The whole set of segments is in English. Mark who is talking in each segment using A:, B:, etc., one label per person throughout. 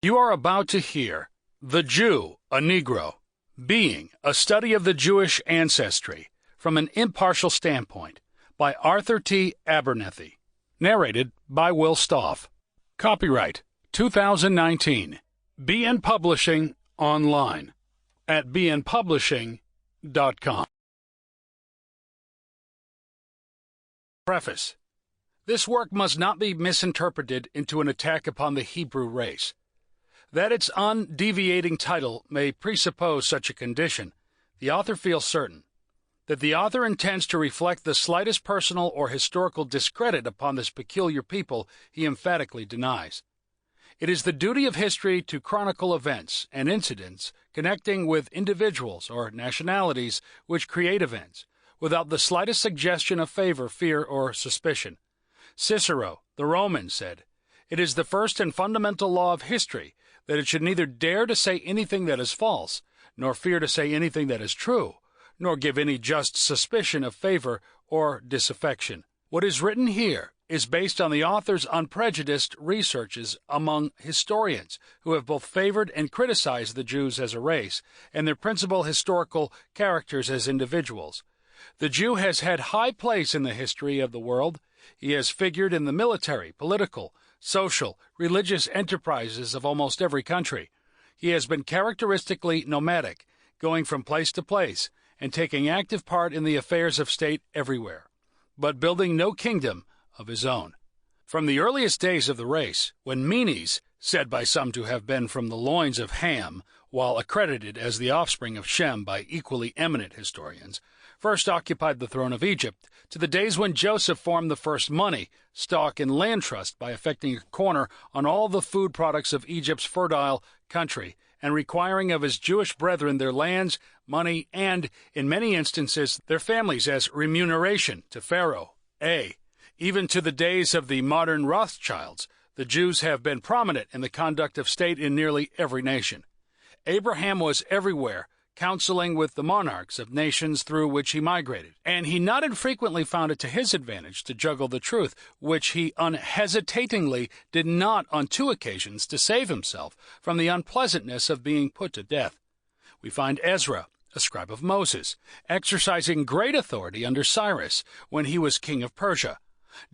A: You are about to hear The Jew, a Negro, Being, a Study of the Jewish Ancestry, from an Impartial Standpoint, by Arthur T. Abernethy. Narrated by Will Stauff. Copyright 2019. BN Publishing online at bnpublishing.com. Preface. This work must not be misinterpreted into an attack upon the Hebrew race. That its undeviating title may presuppose such a condition, the author feels certain. That the author intends to reflect the slightest personal or historical discredit upon this peculiar people, he emphatically denies. It is the duty of history to chronicle events and incidents connecting with individuals or nationalities which create events, without the slightest suggestion of favor, fear, or suspicion. Cicero, the Roman, said, "It is the first and fundamental law of history that it should neither dare to say anything that is false, nor fear to say anything that is true, nor give any just suspicion of favor or disaffection." What is written here is based on the author's unprejudiced researches among historians who have both favored and criticized the Jews as a race, and their principal historical characters as individuals. The Jew has had high place in the history of the world. He has figured in the military, political, social, religious enterprises of almost every country. He has been characteristically nomadic, going from place to place, and taking active part in the affairs of state everywhere, but building no kingdom of his own. From the earliest days of the race, when Menes, said by some to have been from the loins of Ham, while accredited as the offspring of Shem by equally eminent historians, first occupied the throne of Egypt, to the days when Joseph formed the first money, stock, and land trust by effecting a corner on all the food products of Egypt's fertile country, and requiring of his Jewish brethren their lands, money, and, in many instances, their families as remuneration to Pharaoh. Even to the days of the modern Rothschilds, the Jews have been prominent in the conduct of state in nearly every nation. Abraham was everywhere, counseling with the monarchs of nations through which he migrated, and he not infrequently found it to his advantage to juggle the truth, which he unhesitatingly did not on 2 occasions to save himself from the unpleasantness of being put to death. We find Ezra, a scribe of Moses, exercising great authority under Cyrus when he was king of Persia.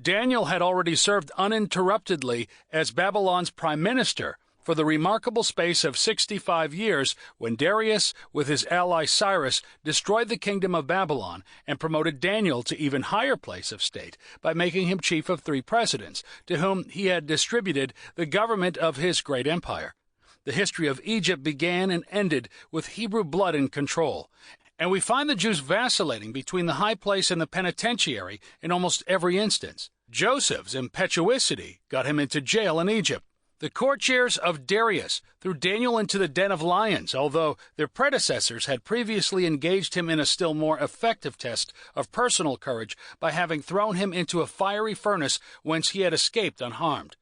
A: Daniel had already served uninterruptedly as Babylon's prime minister for the remarkable space of 65 years when Darius, with his ally Cyrus, destroyed the kingdom of Babylon and promoted Daniel to even higher place of state by making him chief of 3 presidents, to whom he had distributed the government of his great empire. The history of Egypt began and ended with Hebrew blood in control, and we find the Jews vacillating between the high place and the penitentiary in almost every instance. Joseph's impetuosity got him into jail in Egypt. The courtiers of Darius threw Daniel into the den of lions, although their predecessors had previously engaged him in a still more effective test of personal courage by having thrown him into a fiery furnace whence he had escaped unharmed.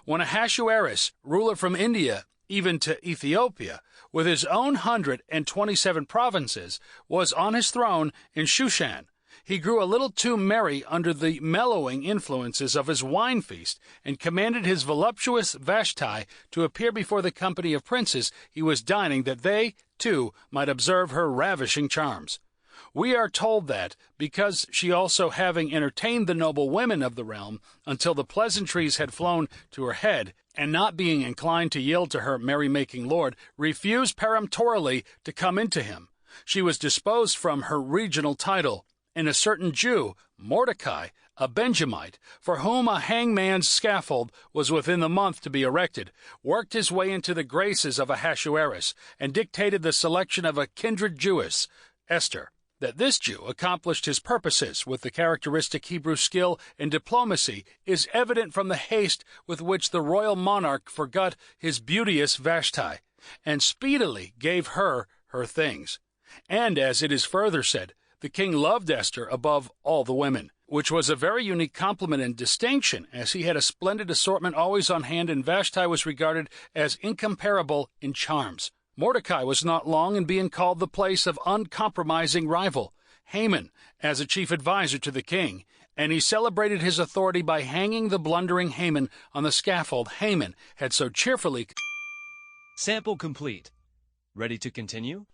A: When Ahasuerus, ruler from India even to Ethiopia, with his own 127 provinces, was on his throne in Shushan, he grew a little too merry under the mellowing influences of his wine feast, and commanded his voluptuous Vashti to appear before the company of princes he was dining, that they, too, might observe her ravishing charms. We are told that, because she also having entertained the noble women of the realm until the pleasantries had flown to her head, and not being inclined to yield to her merry-making lord, refused peremptorily to come into him, she was disposed from her regional title, and a certain Jew, Mordecai, a Benjamite, for whom a hangman's scaffold was within the month to be erected, worked his way into the graces of Ahasuerus, and dictated the selection of a kindred Jewess, Esther. That this Jew accomplished his purposes with the characteristic Hebrew skill and diplomacy is evident from the haste with which the royal monarch forgot his beauteous Vashti, and speedily gave her things. And, as it is further said, the king loved Esther above all the women, which was a very unique compliment and distinction, as he had a splendid assortment always on hand, and Vashti was regarded as incomparable in charms. Mordecai was not long in being called the place of uncompromising rival, Haman, as a chief adviser to the king, and he celebrated his authority by hanging the blundering Haman on the scaffold Haman had so cheerfully
B: Sample complete. Ready to continue?